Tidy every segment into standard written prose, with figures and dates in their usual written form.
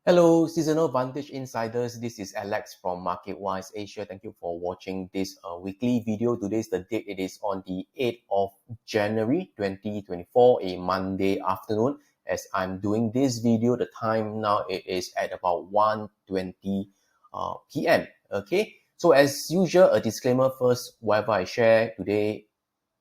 Hello, Seasonal Vantage Insiders. This is Alex from MarketWise Asia. Thank you for watching this weekly video. Today's the date. It is on the 8th of January 2024, a Monday afternoon. As I'm doing this video, the time now it is at about 1:20 p.m. Okay, so as usual, a disclaimer first. Whatever I share today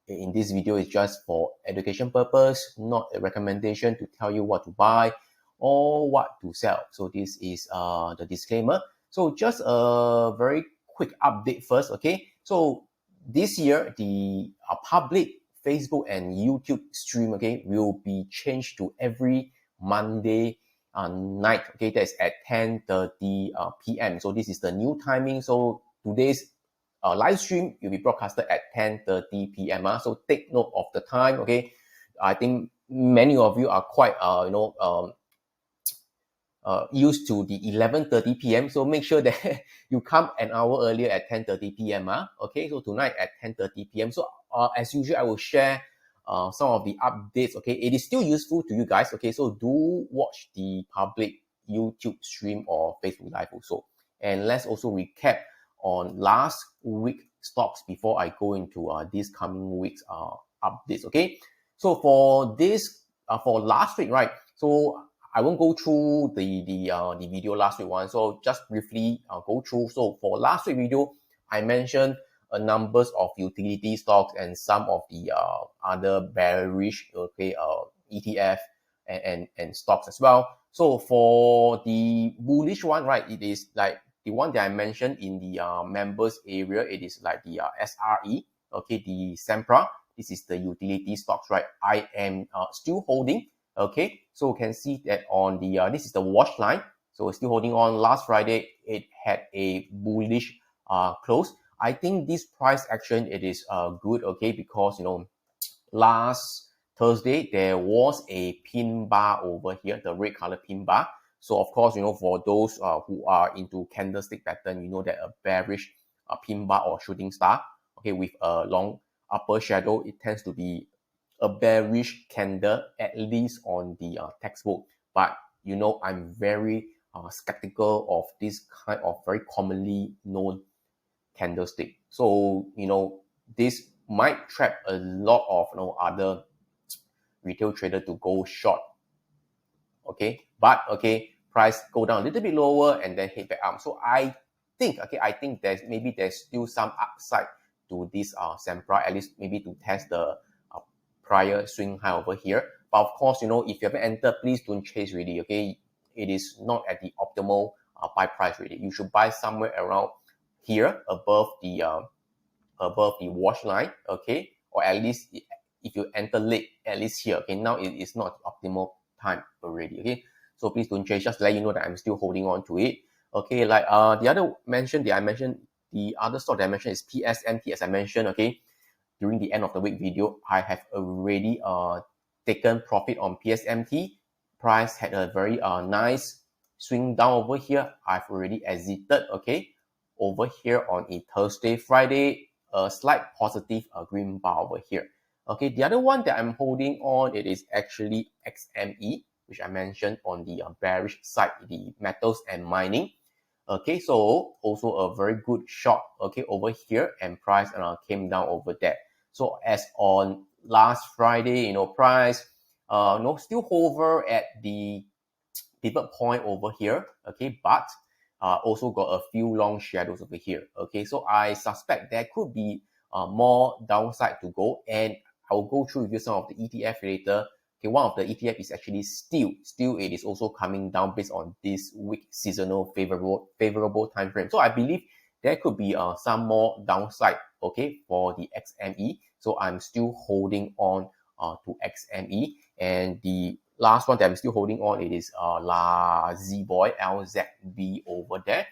in this video is just for education purpose, not a recommendation to tell you what to buy or what to sell. So this is the disclaimer. So just a very quick update first, okay? So this year, the public Facebook and YouTube stream, okay, will be changed to every Monday night, okay? That's at 10:30 p.m. So this is the new timing. So today's live stream will be broadcasted at 10:30 p.m. So take note of the time, okay? I think many of you are quite, used to the 11:30 p.m. So make sure that you come an hour earlier at 10:30 p.m. Okay, so tonight at 10:30 p.m. So as usual, I will share some of the updates. Okay, it is still useful to you guys. Okay, so do watch the public YouTube stream or Facebook Live also. And let's also recap on last week stocks before I go into this coming week's updates. Okay, so for this for last week, right? So I won't go through the video last week one. So just briefly go through. So for last week video, I mentioned a numbers of utility stocks and some of the other bearish ETF and stocks as well. So for the bullish one, right, it is like the one that I mentioned in the members area. It is like the SRE, okay, the Sempra. This is the utility stocks, right? I am still holding. Okay, so you can see that on the this is the wash line. So it's still holding on. Last Friday it had a bullish close. I think this price action it is good, okay, because last Thursday there was a pin bar over here, the red color pin bar. So of course, for those who are into candlestick pattern, you know that a bearish pin bar or shooting star, okay, with a long upper shadow, it tends to be a bearish candle, at least on the textbook. But I'm very skeptical of this kind of very commonly known candlestick. So this might trap a lot of other retail trader to go short. Okay, but price go down a little bit lower and then hit back up. So I think there's still some upside to this Sempra, at least maybe to test the prior swing high over here. But of course, if you haven't entered, please don't chase really, okay? It is not at the optimal buy price really. You should buy somewhere around here above the wash line, okay? Or at least if you enter late, at least here, okay? Now it is not optimal time already, okay? So please don't chase, just to let you know that I'm still holding on to it. Okay, like the other the other stock that I mentioned is PSMT, as I mentioned, okay? During the end of the week video, I have already taken profit on PSMT. Price had a very nice swing down over here. I've already exited, okay? Over here on a Thursday, Friday, a slight positive green bar over here. Okay, the other one that I'm holding on, it is actually XME, which I mentioned on the bearish side, the metals and mining. Okay, so also a very good short, okay, over here, and price came down over there. So as on last Friday, price, still hover at the pivot point over here, okay, but also got a few long shadows over here, okay. So I suspect there could be more downside to go, and I will go through with you some of the ETF later. Okay, one of the ETF is actually still it is also coming down based on this week seasonal favorable time frame. So I believe there could be some more downside, okay, for the XME. So I'm still holding on to XME. And the last one that I'm still holding on, it is LZBOY, LZB over there.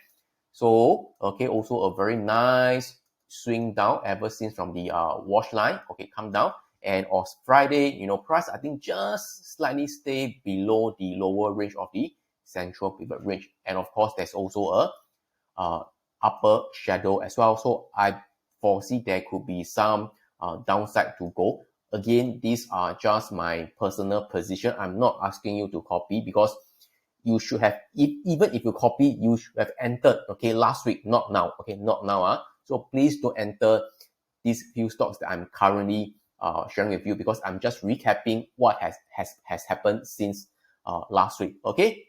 So, okay, also a very nice swing down ever since from the wash line, okay, come down. And on Friday, price, I think just slightly stay below the lower range of the central pivot range. And of course, there's also a upper shadow as well. So I foresee there could be some downside to go. Again, these are just my personal position. I'm not asking you to copy, because you should have, even if you copy, you should have entered, okay, last week, not now, okay, not now. So please don't enter these few stocks that I'm currently sharing with you, because I'm just recapping what has happened since last week, okay?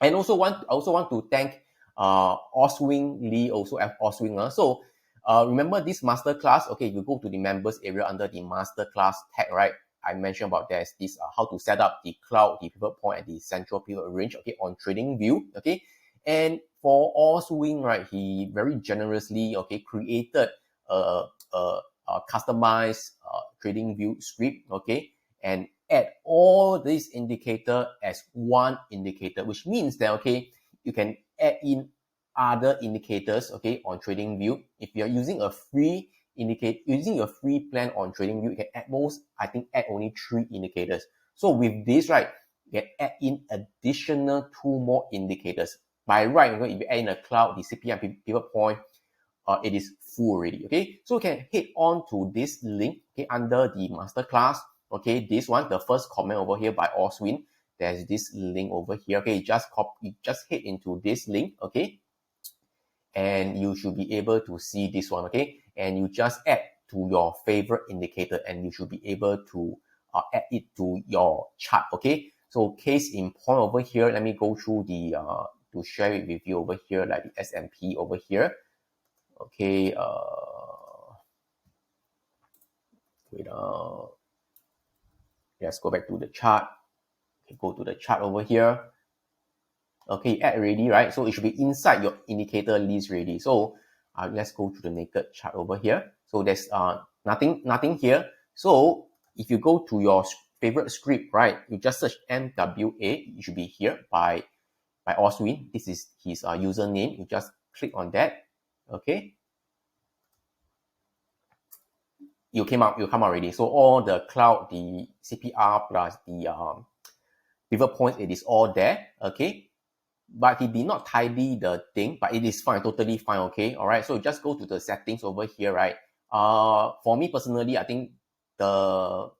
And I also want to thank Oswing Lee, also at Oswing. So remember this masterclass, okay, you go to the members area under the masterclass tag, right? I mentioned about there's this how to set up the cloud, the pivot point, and the central pivot range, okay, on TradingView, okay. And for Oswing, right, he very generously, okay, created a customized TradingView script, okay, and add all these indicator as one indicator, which means that, okay, you can add in other indicators, okay, on TradingView. If you're using a free using your free plan on TradingView, you can at most, I think, add only 3 indicators. So with this, right, you can add in additional 2 more indicators. By right, if you add in a cloud, the CPI pivot point, it is full already, okay? So you can head on to this link, okay, under the masterclass, okay, this one, the first comment over here by Oswin, there's this link over here, okay, just head into this link, okay, and you should be able to see this one, okay, and you just add to your favorite indicator, and you should be able to add it to your chart, okay? So case in point over here, let me go through the to share it with you over here, like the S&P over here. Okay, wait, let's go back to the chart. Okay, go to the chart over here. Okay, add already, right? So it should be inside your indicator list already. So let's go to the naked chart over here. So there's nothing here. So if you go to your favorite script, right, you just search MWA. It should be here by Oswin. This is his username. You just click on that. Okay. You come out already. So all the cloud, the CPR plus the pivot points, it is all there. Okay. But he did not tidy the thing, but it is fine, totally fine, okay? All right, so just go to the settings over here, right? For me personally, I think the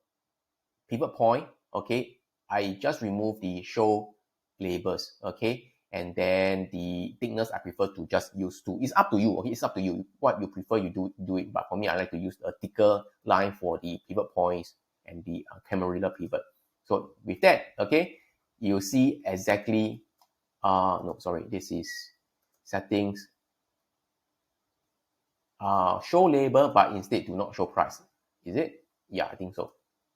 pivot point, okay, I just remove the show labels, okay? And then the thickness, I prefer to just use 2. It's up to you, okay? It's up to you. What you prefer, you do it. But for me, I like to use a thicker line for the pivot points and the Camarilla pivot. So with that, okay, you see exactly no, sorry, this is settings, show label, but instead do not show price. Is it? Yeah, I think so.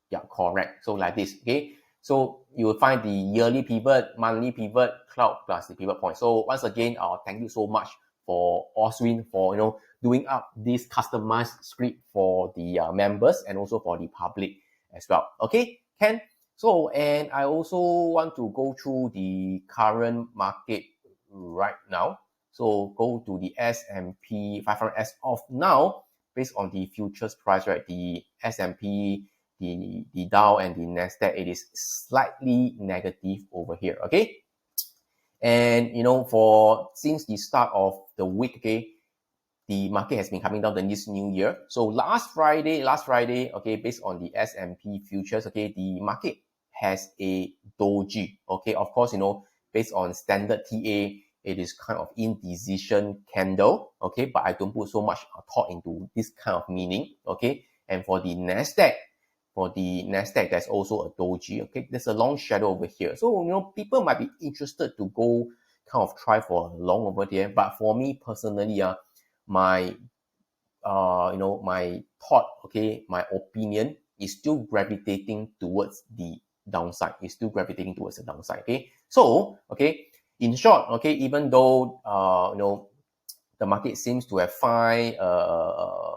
Yeah, correct. So like this, okay? So you will find the yearly pivot, monthly pivot, cloud plus the pivot point. So once again, thank you so much for Oswin for, doing up this customized script for the members and also for the public as well. Okay, Ken? So, and I also want to go through the current market right now. So go to the S&P 500 as of now, based on the futures price, right? The S&P, the Dow and the Nasdaq, it is slightly negative over here, okay? And, for since the start of the week, okay, the market has been coming down this new year. So last Friday, okay, based on the S&P futures, okay, the market has a doji, okay? Of course, based on standard TA, it is kind of indecision candle, okay? But I don't put so much thought into this kind of meaning, okay? And for the Nasdaq, there's also a doji, okay? There's a long shadow over here. So, people might be interested to go kind of try for a long over there. But for me personally, my my thought, okay, my opinion is still gravitating towards the downside. Okay. So, okay, in short, okay, even though the market seems to have find a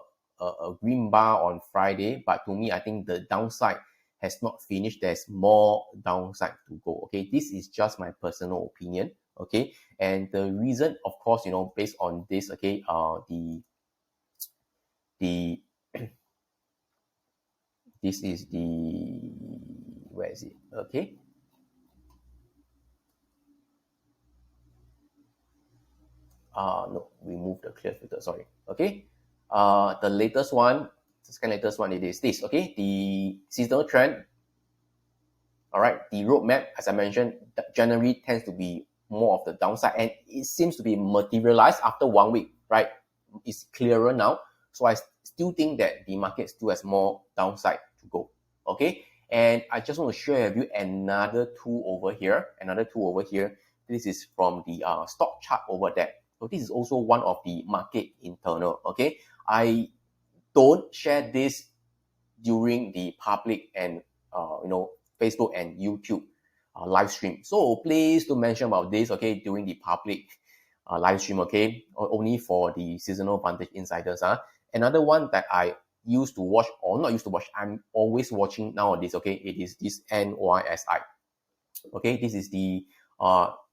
green bar on Friday, but to me, I think the downside has not finished. There's more downside to go. Okay, this is just my personal opinion. Okay, and the reason, of course, based on this, okay, this is the, where is it? Okay. No, remove the clear filter, sorry. Okay. The latest one, it is this, okay? The seasonal trend. All right, the roadmap, as I mentioned, January tends to be more of the downside, and it seems to be materialized after 1 week, right? It's clearer now. So I still think that the market still has more downside to go. Okay, and I just want to share with you another tool over here. This is from the stock chart over there. So this is also one of the market internal. Okay, I don't share this during the public and Facebook and YouTube live stream. So please do mention about this, okay, during the public live stream, okay, or only for the seasonal vantage insiders. Another one that I used to watch, or not used to watch, I'm always watching nowadays, okay, it is this NYSI. Okay, this is the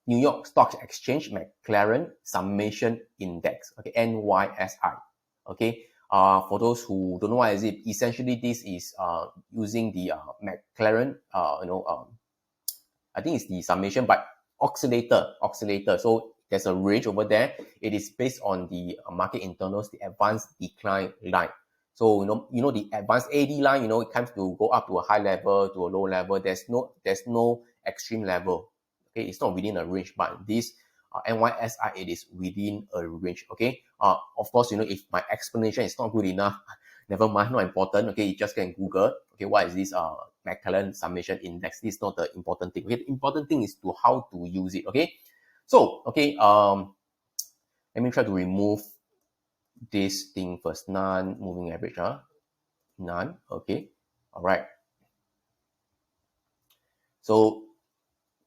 New York Stock Exchange McLaren Summation Index, okay, NYSI. Okay, for those who don't know what is it, essentially this is using the McLaren, I think it's the summation, but oscillator. So there's a range over there. It is based on the market internals, the advanced decline line. So the advanced AD line, it comes to go up to a high level, to a low level. There's no extreme level. Okay, it's not within a range, but this NYSI, it is within a range. Okay, of course, if my explanation is not good enough, never mind, not important. Okay, you just can Google. Okay, what is this McLaren Summation Index? This is not the important thing. Okay, the important thing is to how to use it. Okay, so okay, let me try to remove this thing first. Non-moving average, none. Okay, all right. So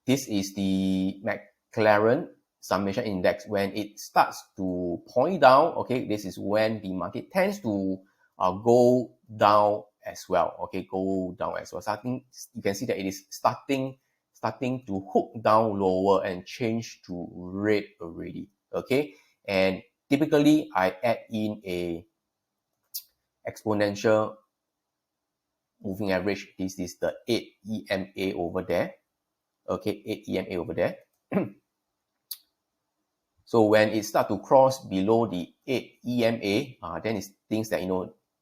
this is the McLaren Summation Index. When it starts to point down, okay, this is when the market tends to go down as well. Okay, go down as well. So I think you can see that it is starting to hook down lower and change to red already. Okay, and typically I add in a exponential moving average. This is the 8 EMA over there. Okay, 8 EMA over there. So when it starts to cross below the 8 EMA, then it thinks that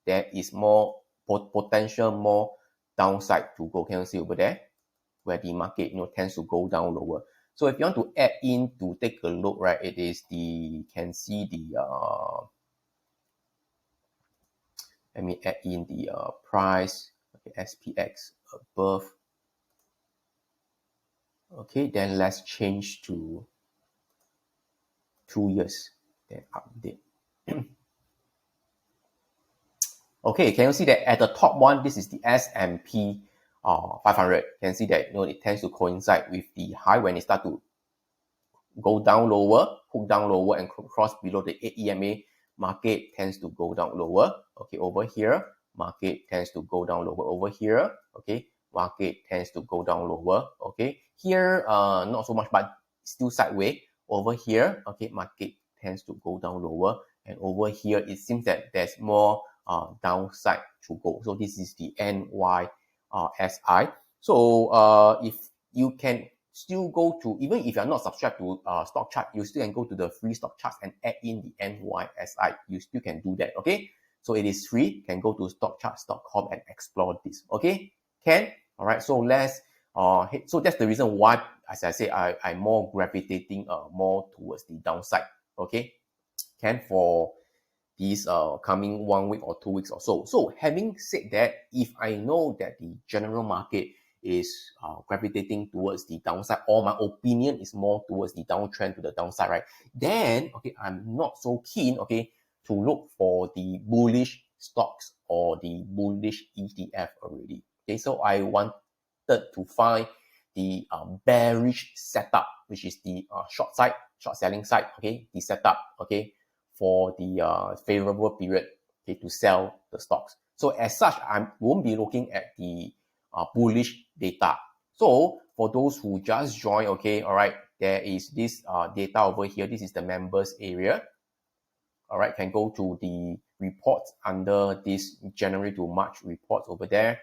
there is more potential, more downside to go. Can you see over there where the market tends to go down lower? So if you want to add in to take a look, right, it is can see the let me add in the price, okay, SPX above. Okay, then let's change to 2 years, then update. Okay, can you see that at the top one, this is the S&P 500. You can see that it tends to coincide with the high when it start to go down lower, hook down lower, and cross below the 8 EMA. Market tends to go down lower. Okay, over here, market tends to go down lower. Over here, okay, market tends to go down lower. Okay, here, not so much, but still sideways. Over here, okay, market tends to go down lower, and over here, it seems that there's more downside to go. So this is the NYSI. So if you can still go to, even if you're not subscribed to stock chart, you still can go to the free stock charts and add in the NYSI. You still can do that. Okay, so it is free. You can go to stockcharts.com and explore this. Okay, can. All right, so let's so that's the reason why, as I say, I'm more gravitating more towards the downside. Okay, can, for these coming 1 week or 2 weeks or so. So having said that, if I know that the general market is gravitating towards the downside, or my opinion is more towards the downtrend to the downside, right, then okay, I'm not so keen, okay, to look for the bullish stocks or the bullish ETF already. Okay, so I wanted to find the bearish setup, which is the short selling side, okay, the setup, okay, for the favorable period, okay, to sell the stocks. So as such, I won't be looking at the bullish data. So for those who just joined, okay, all right, there is this data over here. This is the members area. All right, can go to the reports under this January to March reports over there.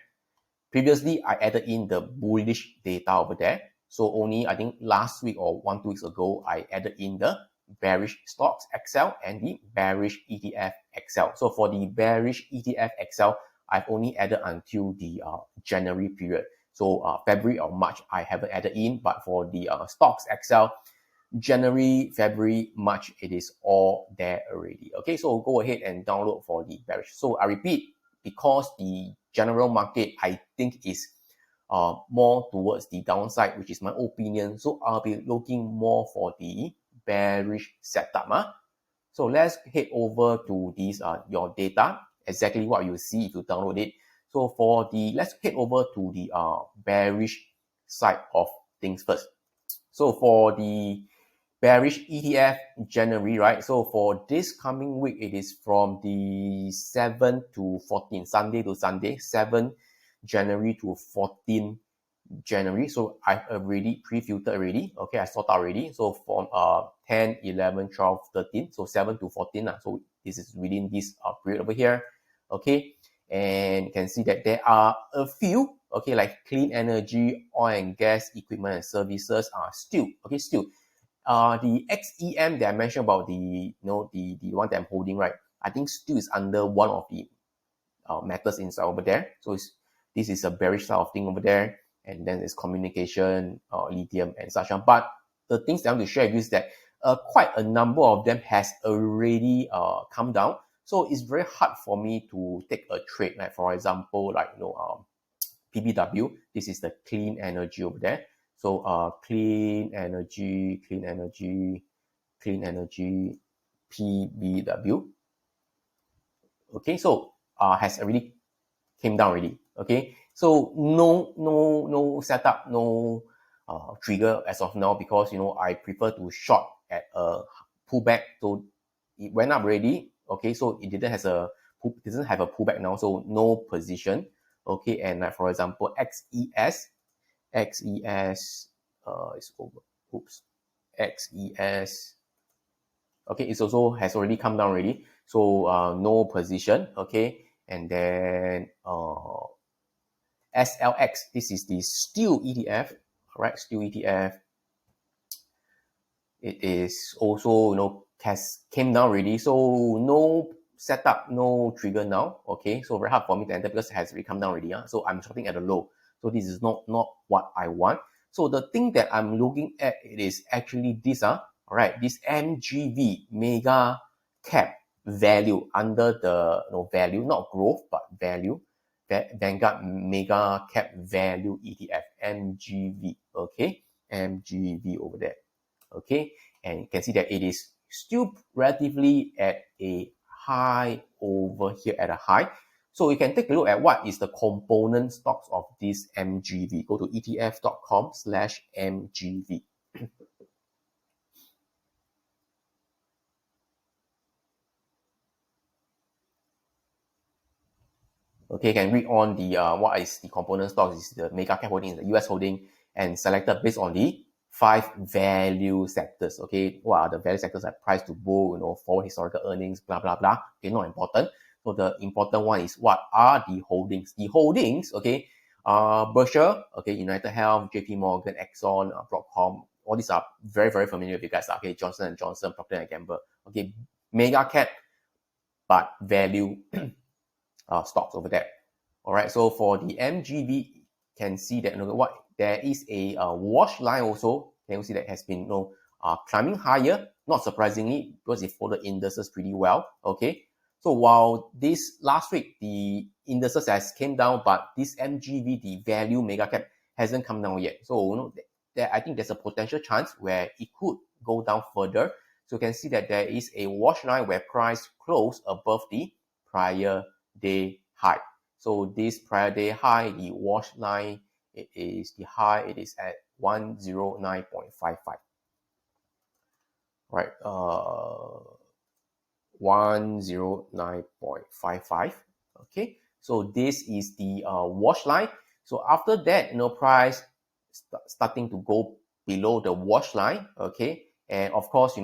Previously, I added in the bullish data over there. So only, I think last week or 1-2 weeks ago, I added in the bearish stocks Excel and the bearish ETF Excel. So for the bearish ETF Excel, I've only added until the January period. So February or March, I haven't added in, but for the stocks Excel, January, February, March, it is all there already. Okay, so go ahead and download for the bearish. So I repeat, because the general market, I think, is more towards the downside, which is my opinion. So I'll be looking more for the bearish setup. So let's head over to these your data, exactly what you see if you download it. So for the, let's head over to the bearish side of things first. So for the bearish ETF January, right? So for this coming week, it is from the 7 to 14, Sunday to Sunday, 7 January to 14 January. So I've already pre-filtered already. Okay, I sorted out already. So from 10, 11, 12, 13. So 7 to 14. So this is within this period over here. Okay, and you can see that there are a few, okay, like clean energy, oil and gas, equipment and services are still, okay, still. The XEM that I mentioned about the one that I'm holding, right? I think still is under one of the metals inside over there. So this is a bearish side of thing over there, and then there's communication, lithium and such on. But the things that I want to share with you is that quite a number of them has already come down. So it's very hard for me to take a trade. Like for example, like PBW. This is the clean energy over there. So clean energy, PBW. Okay, so has already came down already. Okay, so no setup, no trigger as of now, because I prefer to short at a pullback. So it went up already. Okay, so it doesn't have a pullback now, so no position. Okay, and like for example, XES is over. Oops, XES. Okay, it also has already come down already. So no position. Okay, and then SLX. This is the steel ETF. Right, steel ETF. It is also has came down already. So no setup, no trigger now. Okay, so very hard for me to enter because it has already come down already. So I'm shorting at a low. So this is not what I want. So the thing that I'm looking at, it is actually this. All right, this MGV, mega cap value, under the value, not growth but value. Vanguard mega cap value ETF, MGV. Okay, MGV over there. Okay, and you can see that it is still relatively at a high over here, at a high. So you can take a look at what is the component stocks of this MGV. Go to etf.com/MGV. Okay, you can read on the what is the component stocks. Is the mega cap holding, the US holding, and selected based on the 5 value sectors. Okay, what are the value sectors like price to book, forward historical earnings, blah blah blah. Okay, not important. So the important one is what are the holdings. The holdings, okay, Berkshire, okay, United Health, JP Morgan, Exxon, Broadcom. All these are very very familiar with you guys. Okay, Johnson & Johnson, Procter & Gamble. Okay, mega cap but value stocks over there. All right, so for the MGV, can see that what there is a wash line also. Can you see that has been climbing higher? Not surprisingly, because it followed indices pretty well. Okay, so while this last week the indices has came down, but this MGV, the value mega cap, hasn't come down yet. So I think there's a potential chance where it could go down further. So you can see that there is a wash line where price closed above the prior day high. So this prior day high, the wash line, it is the high, it is at 109.55. Right, 109.55. Okay, so this is the wash line. So after that, price starting to go below the wash line. Okay, and of course,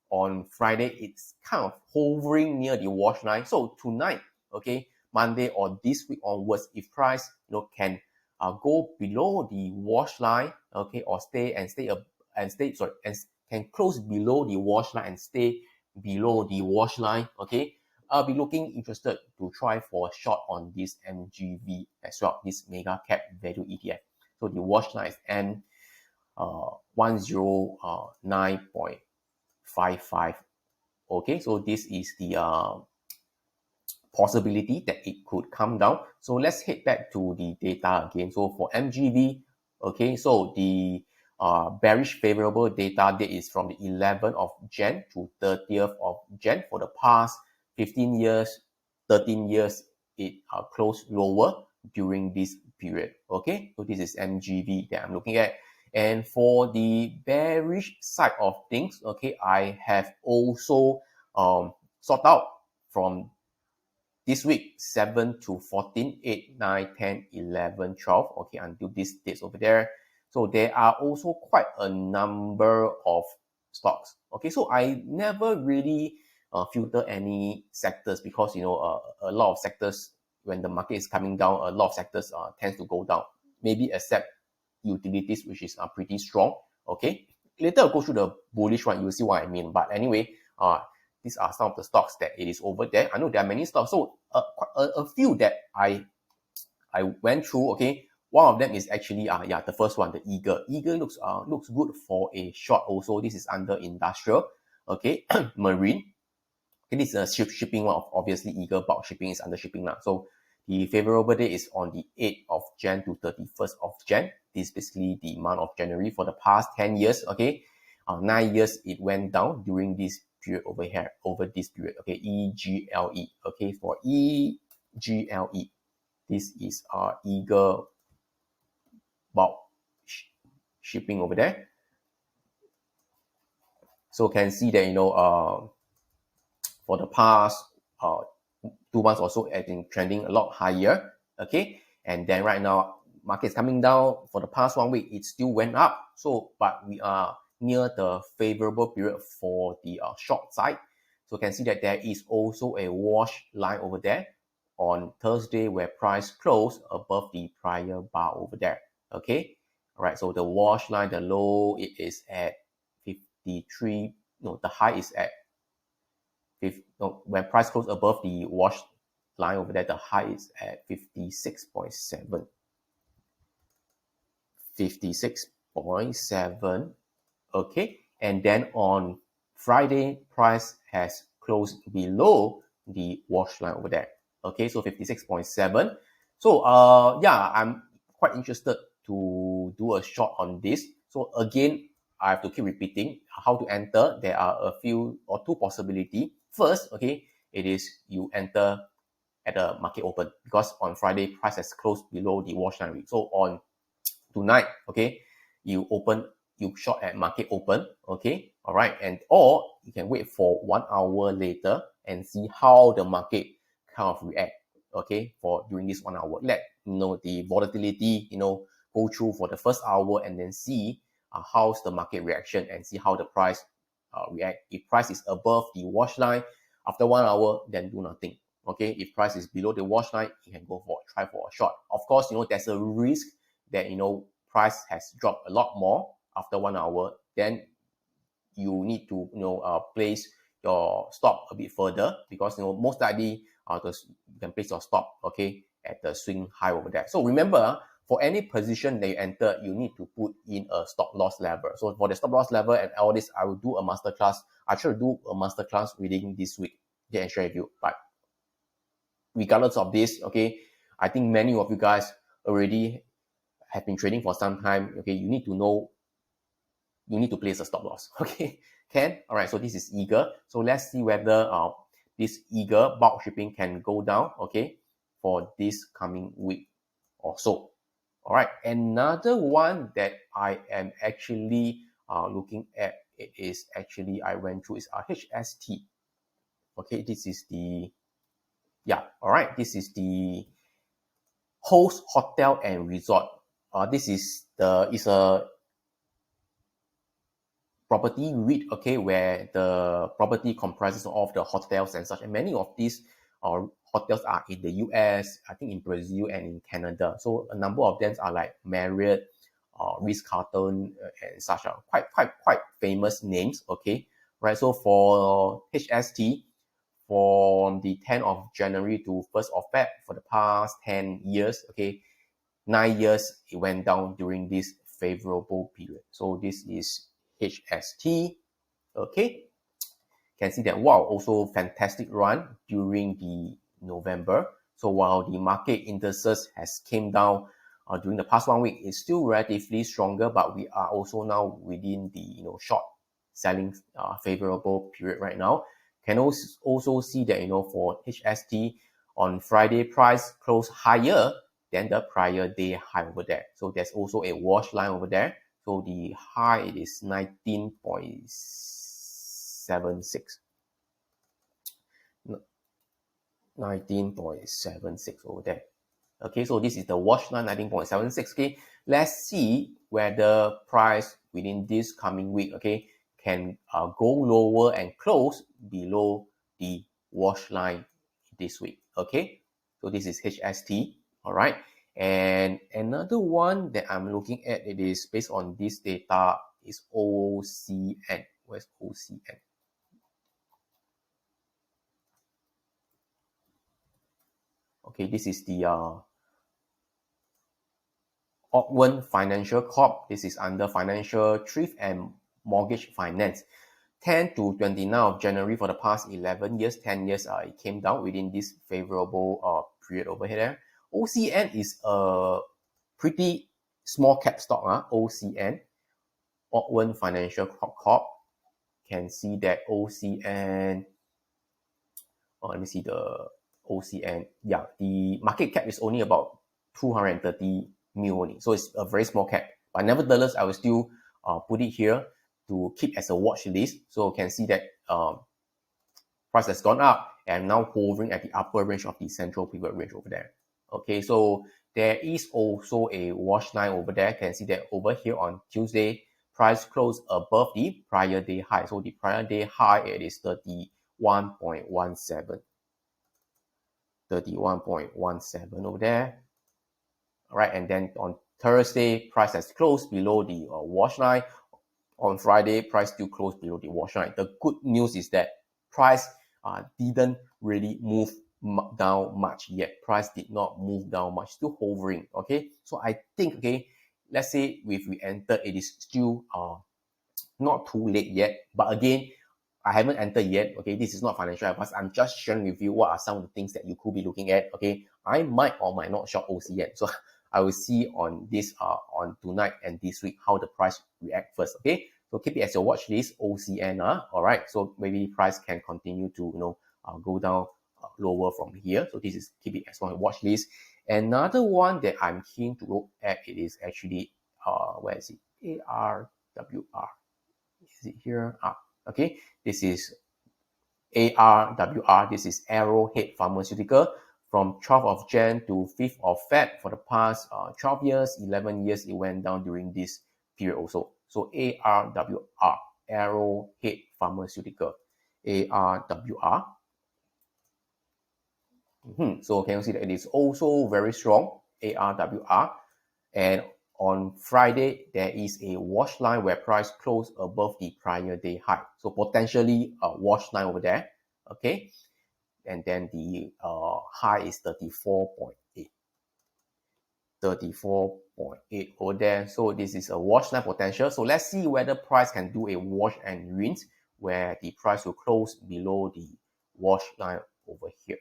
on Friday it's kind of hovering near the wash line. So tonight, okay, Monday or this week onwards, if price can go below the wash line, okay, or can close below the wash line and stay below the wash line, okay, I'll be looking interested to try for a short on this MGV as well, this mega cap value ETF. So the wash line is N 109.55. Okay, so this is the possibility that it could come down. So let's head back to the data again. So for MGB, okay, so the bearish favorable data date is from the 11th of Jan to 30th of Jan. For the past 15 years, 13 years, it closed lower during this period. Okay, so this is MGB that I'm looking at. And for the bearish side of things, okay, I have also sort out from this week 7 to 14, 8, 9, 10, 11, 12, okay, until these dates over there. So there are also quite a number of stocks. Okay, so I never really filter any sectors because a lot of sectors, when the market is coming down, a lot of sectors tends to go down, maybe except utilities, which is pretty strong. Okay, later I'll go through the bullish one, you'll see what I mean. But anyway, these are some of the stocks that it is over there. I know there are many stocks, so a few that I went through. Okay, one of them is actually the first one, the Eagle. Eagle looks good for a short. Also, this is under industrial. Okay, marine. Okay, this is a shipping one. Obviously, Eagle bulk shipping is under shipping now. So the favorable date is on the 8th of Jan to 31st of Jan. This is basically the month of January for the past 10 years. Okay, 9 years it went down during this period over here, over this period. Okay, EGLE. Okay, for EGLE, this is Eagle bulk shipping over there. So can see that for the past 2 months or so, it's been trending a lot higher. Okay, and then right now market's coming down. For the past 1 week, it still went up. So, but we are near the favorable period for the short side. So you can see that there is also a wash line over there on Thursday where price closed above the prior bar over there. Okay, all right. So the wash line, the low, it is at 53. No, the high is at when price closed above the wash line over there, the high is at 56.7. 56.7. Okay, and then on Friday, price has closed below the wash line over there. Okay, so 56.7. So I'm quite interested to do a short on this. So again, I have to keep repeating how to enter. There are a few or two possibility. First, okay, it is you enter at the market open, because on Friday price has closed below the wash line. So on tonight, okay, you short at market open, okay, all right, and or you can wait for 1 hour later and see how the market kind of react, okay, for during this 1 hour. Let the volatility go through for the first hour, and then see how's the market reaction, and see how the price react. If price is above the wash line after 1 hour, then do nothing. Okay, if price is below the wash line, you can go for try for a short. Of course, there's a risk that price has dropped a lot more after 1 hour. Then you need to place your stop a bit further, because most likely you can place your stop, okay, at the swing high over there. So remember, for any position that you enter, you need to put in a stop loss level. So for the stop loss level and all this, I will do a masterclass. I try to do a masterclass within this week, okay, and share with you. But regardless of this, okay, I think many of you guys already have been trading for some time. Okay, you need to place a stop loss. Okay, all right, so this is Eagle. So let's see whether this Eagle bulk shipping can go down, okay, for this coming week or so. All right, another one that I am actually looking at, it is actually I went through, is HST. Okay, this is the all right, this is the Host Hotel and Resort. This is a property REIT, okay, where the property comprises of the hotels and such. And many of these hotels are in the US, I think in Brazil and in Canada. So a number of them are like Marriott, Ritz-Carlton, and such are quite famous names, okay, right? So for HST, from the 10th of January to 1st of Feb, for the past 10 years, okay, 9 years it went down during this favorable period. So this is HST. Okay, can see that wow, also fantastic run during the November. So while the market indices has came down during the past 1 week, it's still relatively stronger, but we are also now within the short selling favorable period right now. Can also see that for HST on Friday, price closed higher than the prior day high over there. So there's also a wash line over there. So the high is 19.76. 19.76 over there. Okay, so this is the wash line, 19.76. Okay, let's see whether price within this coming week, okay, can go lower and close below the wash line this week. Okay, so this is HST. All right, and another one that I'm looking at, it is based on this data, is OCN. Where's OCN? Okay, this is the Ocwen Financial Corp. This is under Financial Thrift and Mortgage Finance. 10 to 29 of January for the past 11 years, 10 years, it came down within this favorable period over here. OCN is a pretty small cap stock, OCN, Ocwen Financial Corp. Can see that OCN, let me see the OCN. Yeah, the market cap is only about 230 mil only. So it's a very small cap. But nevertheless, I will still put it here to keep as a watch list. So you can see that price has gone up and now hovering at the upper range of the central pivot range over there. Okay, so there is also a wash line over there. You can see that over here on Tuesday, price closed above the prior day high. So the prior day high, it is 31.17. 31.17 over there. All right, and then on Thursday, price has closed below the wash line. On Friday, price still closed below the wash line. The good news is that price didn't really move down much yet. Price did not move down much, still hovering. Okay, so I think, okay, let's say if we enter, it is still not too late yet. But again, I haven't entered yet. Okay, this is not financial advice. I'm just sharing with you what are some of the things that you could be looking at. Okay, I might or might not short OCN. So I will see on this on tonight and this week how the price react first. Okay, so keep it as your watch list, OCN. All right, so maybe price can continue to go down lower from here. So this is keep it as my watch list. Another one that I'm keen to look at, it is actually where is it? ARWR. Is it here? Okay, this is ARWR. This is Arrowhead Pharmaceutical. From 12th of Jan to 5th of Feb for the past 12 years, 11 years, it went down during this period also. So ARWR, Arrowhead Pharmaceutical, ARWR. So can you see that it is also very strong, ARWR. And on Friday, there is a wash line where price closed above the prior day high. So potentially a wash line over there. Okay. And then the high is 34.8. 34.8 over there. So this is a wash line potential. So let's see whether price can do a wash and rinse where the price will close below the wash line over here.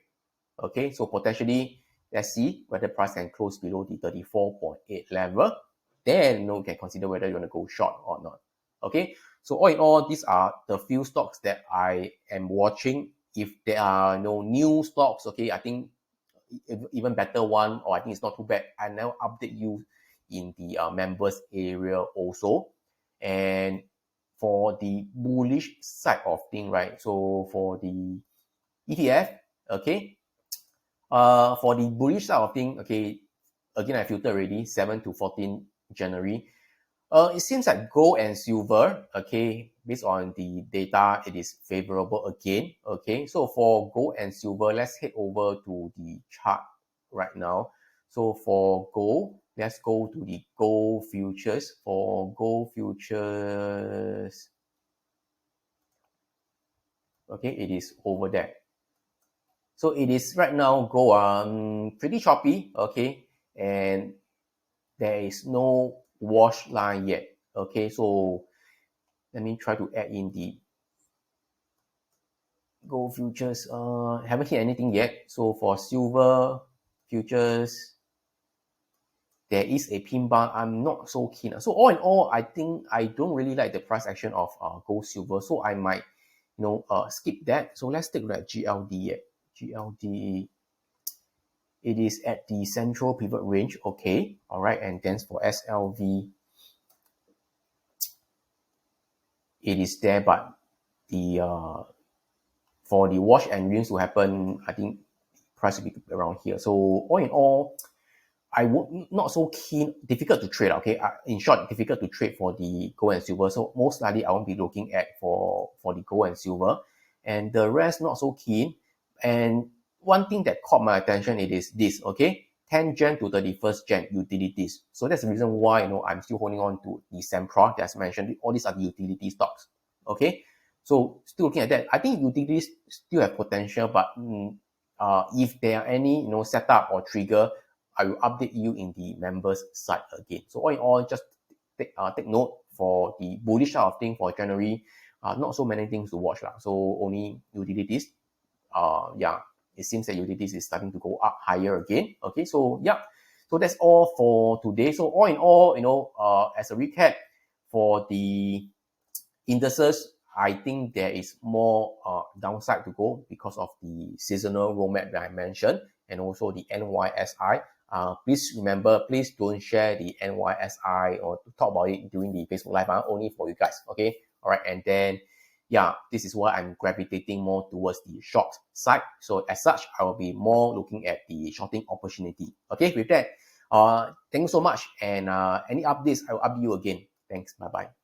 Okay, so potentially, let's see whether price can close below the 34.8 level. Then you can consider whether you want to go short or not. Okay, so all in all, these are the few stocks that I am watching. If there are no new stocks, okay, I think even better one, or I think it's not too bad, I now update you in the members area also. And for the bullish side of thing, right? So for the ETF, okay, for the bullish side of thing, okay, again, I filtered already, 7 to 14 January. It seems like gold and silver, okay, based on the data, it is favorable again, okay. So for gold and silver, let's head over to the chart right now. So for gold, let's go to the gold futures. For gold futures, okay, it is over there. So it is right now gold pretty choppy, okay, and there is no wash line yet. Okay, so let me try to add in the gold futures. Haven't hit anything yet. So for silver futures, there is a pin bar. I'm not so keen. So all in all, I think I don't really like the price action of gold silver. So I might, skip that. So let's take a look at GLD. GLD, it is at the central pivot range. Okay, all right. And then for SLV, it is there, but the for the wash and rinse to happen, I think price will be around here. So all in all, I would not so keen, difficult to trade. Okay, in short, difficult to trade for the gold and silver. So most likely I won't be looking at for the gold and silver, and the rest not so keen. And one thing that caught my attention, it is this. Okay, 10 Jan to 31st Jan utilities. So that's the reason why I'm still holding on to the Sempra that's mentioned. All these are the utility stocks. Okay, so still looking at that. I think utilities still have potential, but if there are any setup or trigger, I will update you in the members side again. So all in all, just take note for the bullish side of thing for January. Not so many things to watch lah. So only utilities. Yeah, it seems that utilities is starting to go up higher again. Okay, so yeah, so that's all for today. So all in all, as a recap for the indices, I think there is more downside to go because of the seasonal roadmap that I mentioned, and also the NYSI. Please remember, please don't share the NYSI or talk about it during the Facebook Live, only for you guys, okay? All right, and then, yeah, this is why I'm gravitating more towards the short side. So as such, I will be more looking at the shorting opportunity. Okay, with that, thanks so much, and any updates, I will update you again. Thanks, bye-bye.